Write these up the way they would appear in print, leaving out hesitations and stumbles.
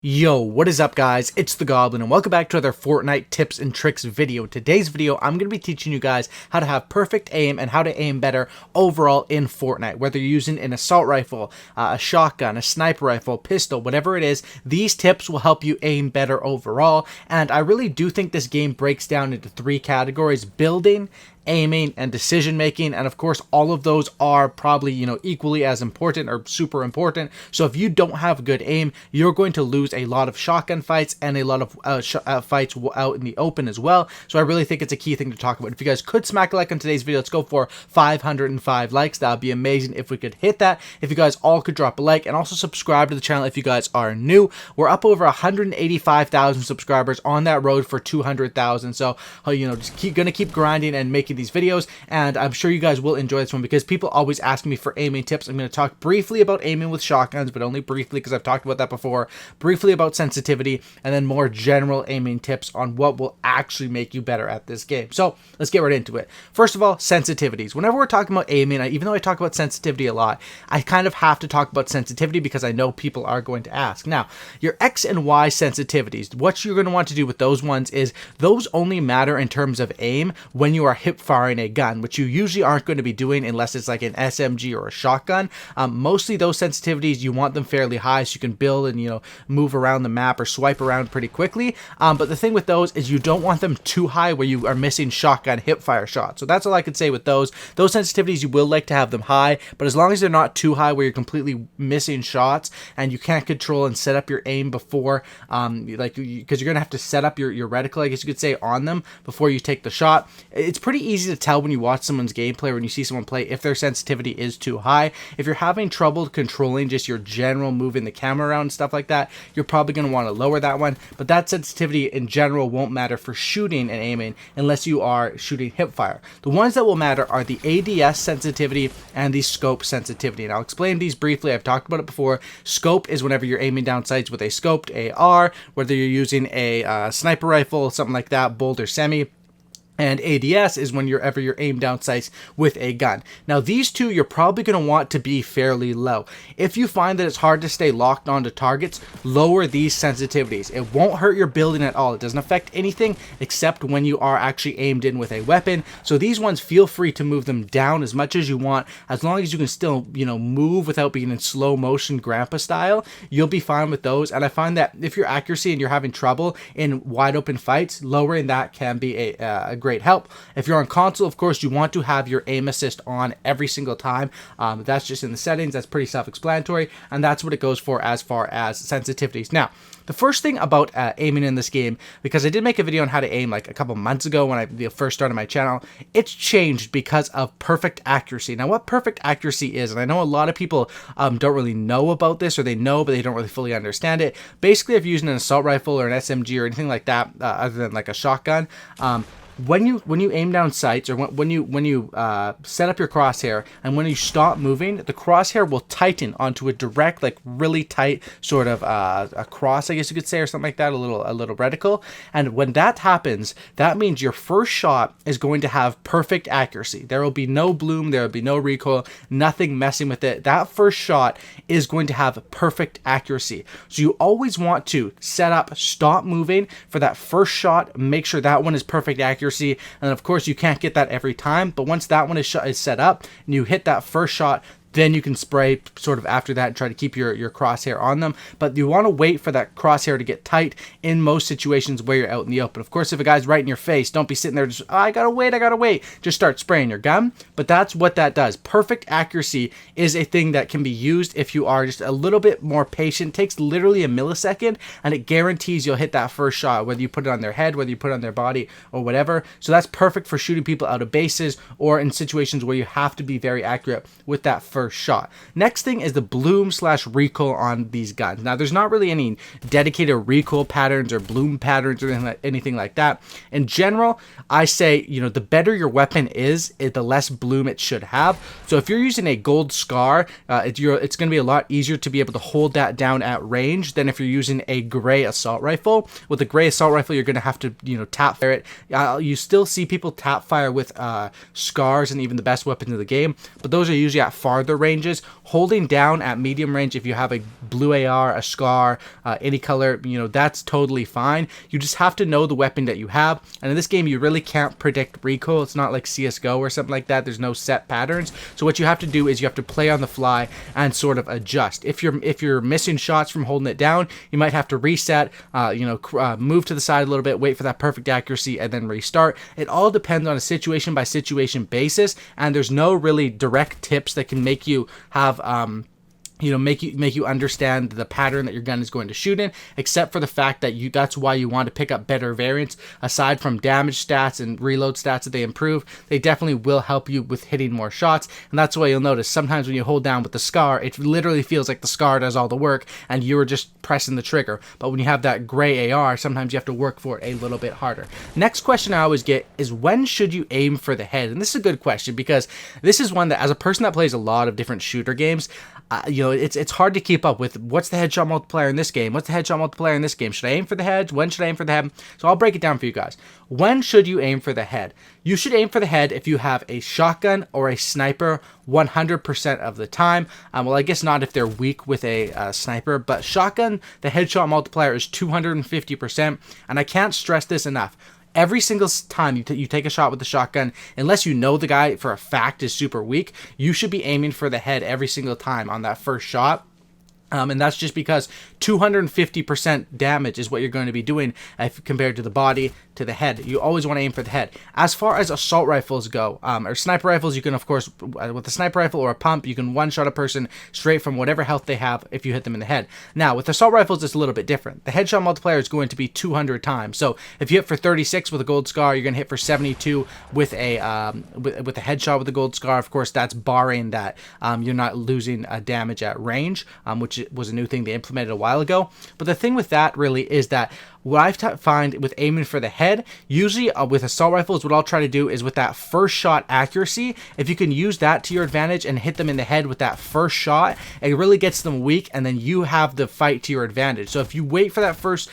Yo, what is up guys? It's the Goblin and welcome back to another Fortnite tips and tricks video. Today's video, I'm going to be teaching you guys how to have perfect aim and how to aim better overall in Fortnite. Whether you're using an assault rifle, a shotgun, a sniper rifle, pistol, whatever it is, these tips will help you aim better overall. And I really do think this game breaks down into three categories: building, aiming, and decision making. And of course, all of those are probably, equally as important or super important. So if you don't have good aim, you're going to lose a lot of shotgun fights and a lot of fights out in the open as well. So I really think it's a key thing to talk about. If you guys could smack a like on today's video, let's go for 505 likes. That would be amazing if we could hit that. If you guys all could drop a like and also subscribe to the channel if you guys are new. We're up over 185,000 subscribers on that road for 200,000. So, just gonna keep grinding and making these videos, and I'm sure you guys will enjoy this one because people always ask me for aiming tips. I'm going to talk briefly about aiming with shotguns, but only briefly because I've talked about that before, briefly about sensitivity, and then more general aiming tips on what will actually make you better at this game. So let's get right into it. First of all, sensitivities. Whenever we're talking about aiming, even though I talk about sensitivity a lot, I kind of have to talk about sensitivity because I know people are going to ask. Now, your X and Y sensitivities, what you're going to want to do with those ones is those only matter in terms of aim when you are hip firing a gun, which you usually aren't going to be doing unless it's like an SMG or a shotgun. Mostly those sensitivities, you want them fairly high so you can build and move around the map or swipe around pretty quickly. But the thing with those is you don't want them too high where you are missing shotgun hip fire shots. So that's all I can say with those. Those sensitivities, you will like to have them high, but as long as they're not too high where you're completely missing shots and you can't control and set up your aim before, because you're gonna have to set up your reticle, I guess you could say, on them before you take the shot. It's pretty easy to tell when you watch someone's gameplay or when you see someone play if their sensitivity is too high. If you're having trouble controlling just your general moving the camera around and stuff like that, you're probably going to want to lower that one. But that sensitivity in general won't matter for shooting and aiming unless you are shooting hip fire. The ones that will matter are the ADS sensitivity and the scope sensitivity. And I'll explain these briefly. I've talked about it before. Scope is whenever you're aiming down sights with a scoped AR, whether you're using a sniper rifle, something like that, bolt or semi. And ADS is whenever you're aimed down sights with a gun. Now, these two you're probably going to want to be fairly low. If you find that it's hard to stay locked onto targets, lower these sensitivities. It won't hurt your building at all. It doesn't affect anything except when you are actually aimed in with a weapon. So these ones, feel free to move them down as much as you want. As long as you can still, move without being in slow motion grandpa style, you'll be fine with those. And I find that if your accuracy and you're having trouble in wide open fights, lowering that can be a great help. If you're on console, of course, you want to have your aim assist on every single time. That's just in the settings. That's pretty self-explanatory, and that's what it goes for as far as sensitivities. Now, the first thing about aiming in this game, because I did make a video on how to aim like a couple months ago when I first started my channel, it's changed because of perfect accuracy. Now, what perfect accuracy is, and I know a lot of people don't really know about this, or they know but they don't really fully understand it. Basically, if you're using an assault rifle or an SMG or anything like that, other than like a shotgun, when you aim down sights, or when you set up your crosshair, and when you stop moving, the crosshair will tighten onto a direct, like really tight sort of a cross, I guess you could say, or something like that, a little reticle. And when that happens, that means your first shot is going to have perfect accuracy. There will be no bloom, there will be no recoil, nothing messing with it. That first shot is going to have perfect accuracy. So you always want to set up, stop moving for that first shot, make sure that one is perfect accuracy. And of course, you can't get that every time, but once that one is set up and you hit that first shot, then you can spray sort of after that and try to keep your crosshair on them. But you want to wait for that crosshair to get tight in most situations where you're out in the open. Of course, if a guy's right in your face, don't be sitting there just, I gotta wait. Just start spraying your gun. But that's what that does. Perfect accuracy is a thing that can be used if you are just a little bit more patient. It takes literally a millisecond, and it guarantees you'll hit that first shot, whether you put it on their head, whether you put it on their body, or whatever. So that's perfect for shooting people out of bases or in situations where you have to be very accurate with that first shot. Next thing is the bloom/recoil on these guns. Now, there's not really any dedicated recoil patterns or bloom patterns or anything like that. In general, I say, the better your weapon is, the less bloom it should have. So if you're using a gold scar, it's going to be a lot easier to be able to hold that down at range than if you're using a gray assault rifle. With a gray assault rifle, you're going to have to, tap fire it. You still see people tap fire with scars and even the best weapons in the game, but those are usually at farther further ranges. Holding down at medium range, if you have a blue AR, a SCAR, any color, you know, that's totally fine. You just have to know the weapon that you have. And in this game, you really can't predict recoil. It's not like CSGO or something like that. There's no set patterns. So what you have to do is you have to play on the fly and sort of adjust. If you're missing shots from holding it down, you might have to reset, move to the side a little bit, wait for that perfect accuracy, and then restart. It all depends on a situation by situation basis, and there's no really direct tips that can make you have make you understand the pattern that your gun is going to shoot in, except for the fact that that's why you want to pick up better variants. Aside from damage stats and reload stats that they improve, they definitely will help you with hitting more shots. And that's why you'll notice sometimes when you hold down with the SCAR, it literally feels like the SCAR does all the work and you were just pressing the trigger. But when you have that gray AR, sometimes you have to work for it a little bit harder. Next question I always get is, when should you aim for the head? And this is a good question, because this is one that, as a person that plays a lot of different shooter games, it's hard to keep up with what's the headshot multiplier in this game. What's the headshot multiplier in this game? Should I aim for the head? When should I aim for the head? So I'll break it down for you guys. When should you aim for the head? You should aim for the head if you have a shotgun or a sniper 100% of the time. Well, I guess not if they're weak with a sniper, but shotgun, the headshot multiplier is 250%, and I can't stress this enough. Every single time you take a shot with the shotgun, unless you know the guy for a fact is super weak, you should be aiming for the head every single time on that first shot. And that's just because 250% damage is what you're going to be doing compared to the body, to the head. You always want to aim for the head. As far as assault rifles go, or sniper rifles, you can, of course, with a sniper rifle or a pump, you can one-shot a person straight from whatever health they have if you hit them in the head. Now, with assault rifles, it's a little bit different. The headshot multiplier is going to be 200 times. So if you hit for 36 with a gold SCAR, you're going to hit for 72 with a headshot with a gold SCAR. Of course, that's barring that you're not losing damage at range, which was a new thing they implemented a while ago. But the thing with that really is that what I find with aiming for the head, usually with assault rifles, what I'll try to do is with that first shot accuracy, if you can use that to your advantage and hit them in the head with that first shot, it really gets them weak, and then you have the fight to your advantage. So if you wait for that first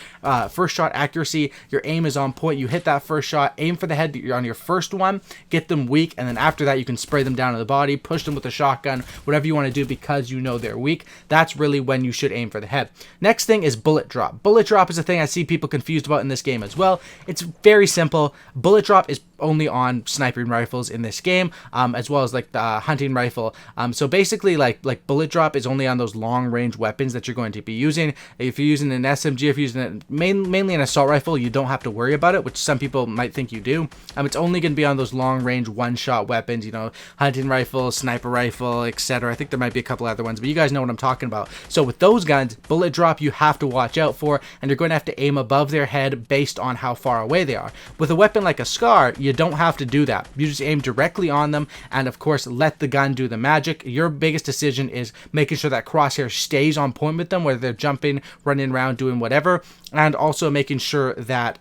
shot accuracy, your aim is on point, you hit that first shot, aim for the head on your first one, get them weak, and then after that you can spray them down to the body, push them with a shotgun, whatever you want to do, because you know they're weak. That's really when you should aim for the head. Next thing is bullet drop. Bullet drop is a thing I see people confused about in this game as well. It's very simple. Bullet drop is only on sniping rifles in this game, as well as like the hunting rifle. So basically, like bullet drop is only on those long range weapons that you're going to be using. If you're using an SMG, if you're using it mainly an assault rifle, you don't have to worry about it, which some people might think you do. It's only going to be on those long range one shot weapons, you know, hunting rifle, sniper rifle, etc. I think there might be a couple other ones, but you guys know what I'm talking about. So with those guns, bullet drop you have to watch out for, and you're going to have to aim above their head based on how far away they are. With a weapon like a SCAR, you don't have to do that. You just aim directly on them, and of course let the gun do the magic. Your biggest decision is making sure that crosshair stays on point with them, whether they're jumping, running around, doing whatever, and also making sure that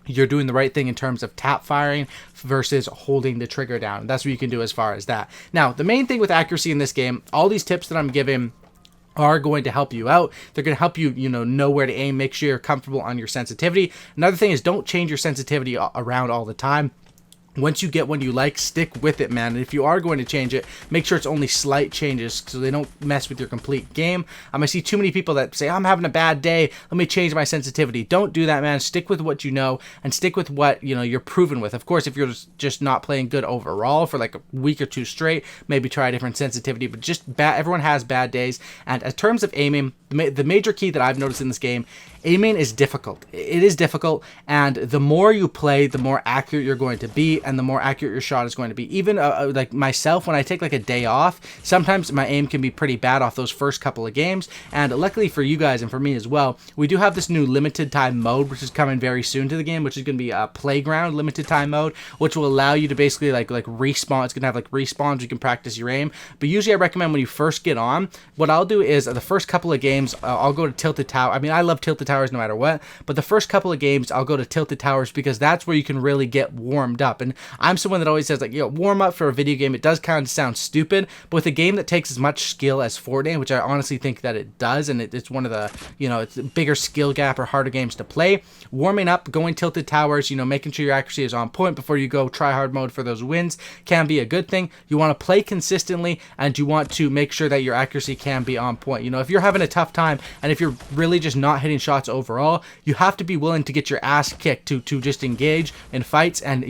you're doing the right thing in terms of tap firing versus holding the trigger down. That's what you can do as far as that. Now, the main thing with accuracy in this game, all these tips that I'm giving are going to help you out. They're going to help you, know where to aim, make sure you're comfortable on your sensitivity. Another thing is, don't change your sensitivity around all the time. Once you get one you like, stick with it, man. And if you are going to change it, make sure it's only slight changes so they don't mess with your complete game. I see too many people that say, I'm having a bad day, let me change my sensitivity. Don't do that, man. Stick with what you know, and stick with what you're proven with. Of course, if you're just not playing good overall for like a week or two straight, maybe try a different sensitivity, but just everyone has bad days. And in terms of aiming, the major key that I've noticed in this game, aiming is difficult. It is difficult, and the more you play, the more accurate you're going to be, and the more accurate your shot is going to be. Even like myself, when I take like a day off, sometimes my aim can be pretty bad off those first couple of games. And luckily for you guys and for me as well, we do have this new limited time mode, which is coming very soon to the game, which is going to be a playground limited time mode, which will allow you to basically like respawn. It's going to have like respawns. You can practice your aim. But usually I recommend when you first get on, what I'll do is the first couple of games, I'll go to Tilted Tower. I love Tilted Towers no matter what, but the first couple of games I'll go to Tilted Towers because that's where you can really get warmed up. And I'm someone that always says, like, warm up for a video game, it does kind of sound stupid, but with a game that takes as much skill as Fortnite, which I honestly think that it does, and it's one of the, it's a bigger skill gap or harder games to play, warming up, going tilted towers, making sure your accuracy is on point before you go try hard mode for those wins can be a good thing. You want to play consistently, and you want to make sure that your accuracy can be on point. If you're having a tough time, and if you're really just not hitting shots overall, you have to be willing to get your ass kicked to just engage in fights. And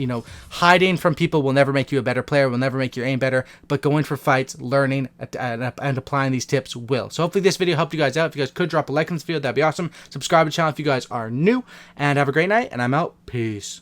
hiding from people will never make you a better player, will never make your aim better, but going for fights, learning and applying these tips will. So hopefully this video helped you guys out. If you guys could drop a like on this video, that'd be awesome. Subscribe to the channel if you guys are new, and have a great night, and I'm out. Peace.